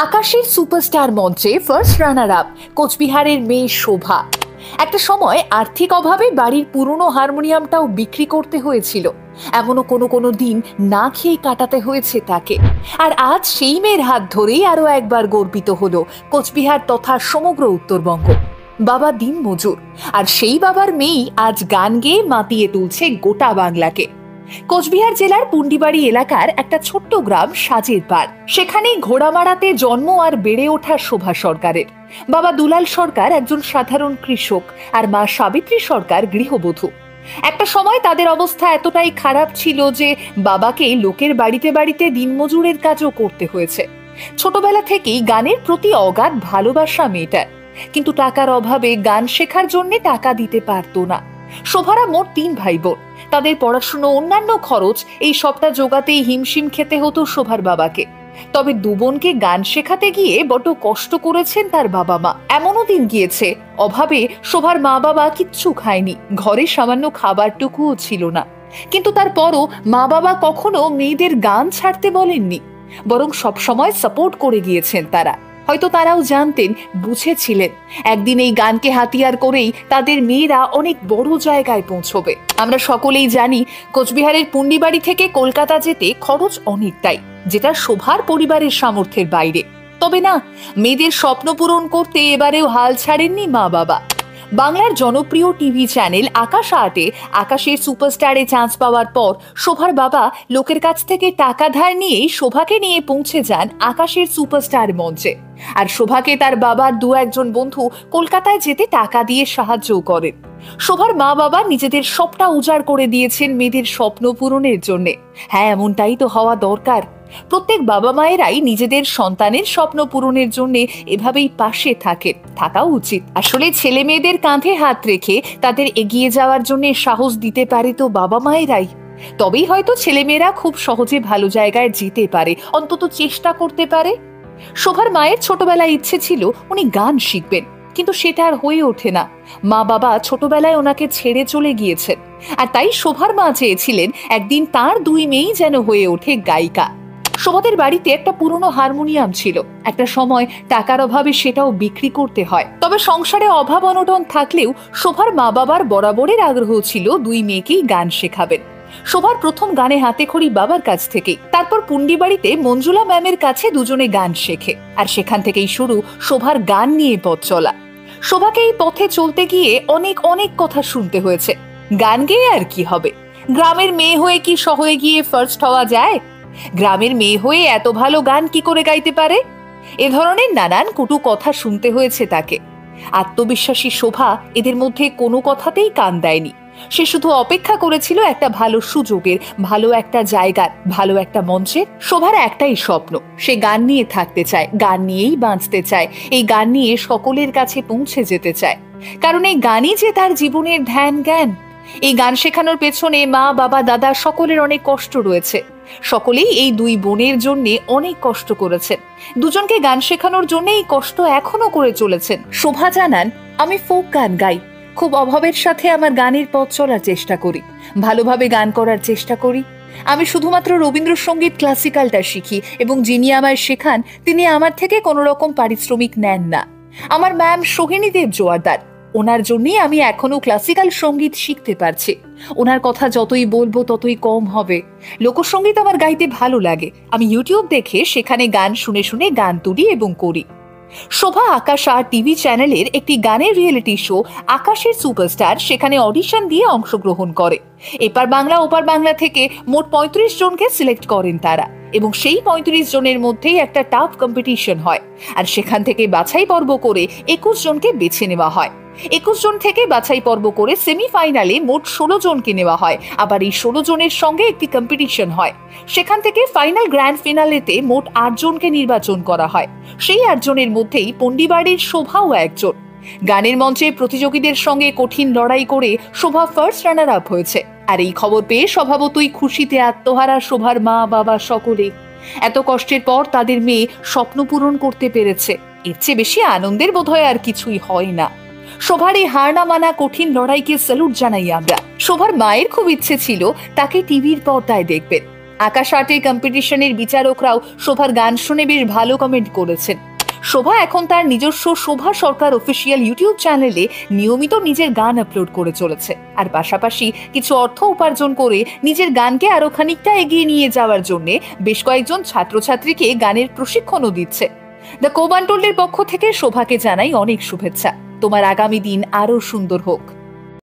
আকাশের সুপারস্টার মঞ্চে first runner up কোচবিহারের মেয়ে শোভা। একটা সময় আর্থিক অভাবে বাড়ির পুরনো হারমোনিয়ামটাও বিক্রি করতে হয়েছিল। এমনও কোনো কোনো দিন না খেয়ে কাটাতে হয়েছে তাকে। আর আজ সেই মেয়ের হাত ধরেই আরো একবার গর্বিত হলো কোচবিহার তথা সমগ্র উত্তরবঙ্গ। বাবা দিন মজুর, আর সেই বাবার মেয়েই আজ গান গেয়ে মাতিয়ে তুলছে গোটা বাংলাকে। কোচবিহার জেলার পুন্ডিবাড়ি এলাকার একটা ছোট্ট গ্রাম সাজের পাড়, সেখানেই ঘোড়ামারাতে জন্ম আর বেড়ে ওঠা শোভা সরকারের। বাবা দুলাল সরকার একজন সাধারণ কৃষক, আর মা সাবিত্রী সরকার গৃহবধূ। একটা সময় তাদের অবস্থা এতটাই খারাপ ছিল যে বাবাকে লোকের বাড়িতে বাড়িতে দিনমজুরের কাজও করতে হয়েছে। ছোটবেলা থেকেই গানের প্রতি অগাধ ভালোবাসা মেয়েটার, কিন্তু টাকার অভাবে গান শেখার জন্য টাকা দিতে পারতো না। শোভারা মোট 3 ভাই বোন। তাদের পড়াশুনো, অন্যান্য খরচ এই সবটা জোগাতেই হিমশিম খেতে হতো শোভার বাবাকে। তবে দু বোনকে গান শেখাতে গিয়ে বড় কষ্ট করেছেন তার বাবা মা। এমনও দিন গিয়েছে অভাবে শোভার মা বাবা কিচ্ছু খায়নি, ঘরে সামান্য খাবারটুকুও ছিল না। কিন্তু তারপরও মা বাবা কখনো মেয়েদের গান ছাড়তে বলেননি, বরং সবসময় সাপোর্ট করে গিয়েছেন তারা। হয়তো তারাও জানতেন, বুঝেছিলেন একদিন এই গানকে হাতিয়ার করেই তাদের মেয়েরা অনেক বড় জায়গায় পৌঁছবে। আমরা সকলেই জানি কোচবিহারের পুন্ডিবাড়ি থেকে কলকাতা যেতে খরচ অনেকটাই, যেটা শোভার পরিবারের সামর্থ্যের বাইরে। তবে না, মেয়েদের স্বপ্ন পূরণ করতে এবারেও হাল ছাড়েননি মা বাবা। বাংলার জনপ্রিয় টিভি চ্যানেল আকাশ আর্টে আকাশের সুপারস্টারে চান্স পাওয়ার পর শোভার বাবা লোকের কাছ থেকে টাকা ধার নিয়েই শোভাকে নিয়ে পৌঁছে যান আকাশের সুপারস্টার মঞ্চে। আর শোভাকে তার বাবার 2-1 বন্ধু কলকাতায় যেতে টাকা দিয়ে সাহায্যও করেন। শোভার মা বাবা নিজেদের সবটা উজাড় করে দিয়েছেন মেয়েদের স্বপ্ন পূরণের জন্য। হ্যাঁ, এমনটাই তো হওয়া দরকার। প্রত্যেক বাবা মায়েরাই নিজেদের সন্তানের স্বপ্ন পূরণের জন্য এভাবেই পাশে থাকা উচিত। আসলে ছেলে মেয়েদের কাঁধে হাত রেখে তাদের এগিয়ে যাওয়ার জন্য সাহস দিতে পারে তো বাবা মায়েরাই। তবেই হয়তো ছেলেমেয়েরা খুব সহজে ভালো জায়গায় যেতে পারে, অন্তত চেষ্টা করতে পারে। শোভার মায়ের ছোটবেলায় ইচ্ছে ছিল উনি গান শিখবেন, কিন্তু সেটা আর হয়ে ওঠে না। মা বাবা ছোটবেলায় ওনাকে ছেড়ে চলে গিয়েছেন, আর তাই শোভার মা চেয়েছিলেন একদিন তার 2 মেয়েই যেন হয়ে ওঠে গায়িকা। শোভাদের বাড়িতে একটা পুরনো হারমোনিয়াম ছিল। একটা সময় টাকার অভাবে সেটাও বিক্রি করতে হয়। তবে সংসারে অভাব অনটন থাকলেও শোভার মা বাবার বরাবরের আগ্রহ ছিল 2 মেয়েকেই গান শেখাবেন। শোভার প্রথম গানে হাতেখড়ি বাবার কাছ থেকেই, তারপর পুন্ডিবাড়িতে মঞ্জুলা ম্যামের কাছে দুজনে গান শেখে, আর সেখান থেকেই শুরু শোভার গান নিয়ে পথ চলা। শোভাকে এই পথে চলতে গিয়ে অনেক অনেক কথা শুনতে হয়েছে। গান গেয়ে আর কি হবে? গ্রামের মেয়ে হয়ে কি শহরে গিয়ে ফার্স্ট হওয়া যায়? গ্রামের মেয়ে হয়ে এত ভালো গান কি করে গাইতে পারে? এ ধরনের নানান কটু কথা শুনতে হয়েছে তাকে। আত্মবিশ্বাসী শোভা এদের মধ্যে কোনো কথাতেই কান দেয়নি। সে শুধু অপেক্ষা করেছিল একটা ভালো সুযোগের, ভালো একটা জায়গার, ভালো একটা মঞ্চের। শোভার একটাই স্বপ্ন, সে গান নিয়ে থাকতে চায়, গান নিয়েই বাঁচতে চায়, এই গান নিয়ে সকলের কাছে পৌঁছে যেতে চায়। কারণ এই গানই যে তার জীবনের ধ্যান জ্ঞান। এই গান শেখানোর পেছনে মা বাবা দাদা সকলের অনেক কষ্ট রয়েছে। সকলেই এই 2 বোনের জন্য অনেক কষ্ট করেছেন। দুজনকে গান শেখানোর জন্য এই কষ্ট এখনো করে চলেছেন। শোভা জানান, আমি ফোক গান গাই, খুব অভাবের সাথে আমার গানের পথ চলার চেষ্টা করি, ভালোভাবে গান করার চেষ্টা করি। আমি শুধুমাত্র রবীন্দ্রসঙ্গীত ক্লাসিক্যালটা শিখি, এবং যিনি আমায় শেখান তিনি আমার থেকে কোনো রকম পারিশ্রমিক নেন না। আমার ম্যাম সোহিনী দেব জোয়ারদার, ওনার জন্যই আমি এখনো ক্লাসিক্যাল সঙ্গীত শিখতে পারছি। ওনার কথা যতই বলবো ততই কম হবে। লোকসঙ্গীত আমার গাইতে ভালো লাগে, আমি ইউটিউব দেখে সেখানে গান শুনে শুনে গান তুলি এবং করি। শোভা আকাশ আর টিভি চ্যানেলের একটি গানের রিয়েলিটি শো আকাশের সুপারস্টার, সেখানে অডিশন দিয়ে অংশগ্রহণ করে। এপার বাংলা ওপার বাংলা থেকে মোট 35 জনকে সিলেক্ট করেন তারা, এবং সেই 35 জনের মধ্যেই একটা টাফ কম্পিটিশন হয়। আর সেখান থেকে বাছাই পর্ব করে 21 জনকে বেছে নেওয়া হয়। 21 জন থেকে বাছাই পর্ব করে সেমিফাইনালে মোট 16 জনকে নেওয়া হয়। আবার এই 16 জনের সঙ্গে একটি কম্পিটিশন হয়। সেখান থেকে ফাইনাল গ্র্যান্ড ফিনালেতে মোট 8 জনকে নির্বাচন করা হয়। সেই 8 জনের মধ্যেই পন্ডিবাড়ির শোভাও একজন। গানের মঞ্চে প্রতিযোগীদের সঙ্গে কঠিন লড়াই করে শোভা ফার্স্ট রানার আপ হয়েছে। আর এই খবর পেয়ে স্বভাবতই খুশিতে আত্মহারা শোভার মা বাবা সকলে। এত কষ্টের পর তাদের মেয়ে স্বপ্ন পূরণ করতে পেরেছে, এর চেয়ে বেশি আনন্দের বোধহয় আর কিছুই হয় না। শোভার এই হার না মানা কঠিন লড়াইকে স্যালুট জানাই আমরা। শোভার মায়ের খুব ইচ্ছে ছিল তাকে টিভির পর্দায় দেখবেন। আকাশ আর্টের কম্পিটিশনের বিচারকরাও শোভার গান শুনে বেশ ভালো কমেন্ট করেছেন। শোভা এখন তার নিজস্ব শোভা সরকার অফিসিয়াল ইউটিউব চ্যানেলে নিয়মিত নিজের গান আপলোড করে চলেছে, আর পাশাপাশি কিছু অর্থ উপার্জন করে নিজের গানকে আরো খানিকটা এগিয়ে নিয়ে যাওয়ার জন্য বেশ কয়েকজন ছাত্রছাত্রীকে গানের প্রশিক্ষণও দিচ্ছে। দ্য কোবান্টোল্ডের পক্ষ থেকে শোভাকে জানাই অনেক শুভেচ্ছা। তোমার আগামী দিন আরো সুন্দর হোক।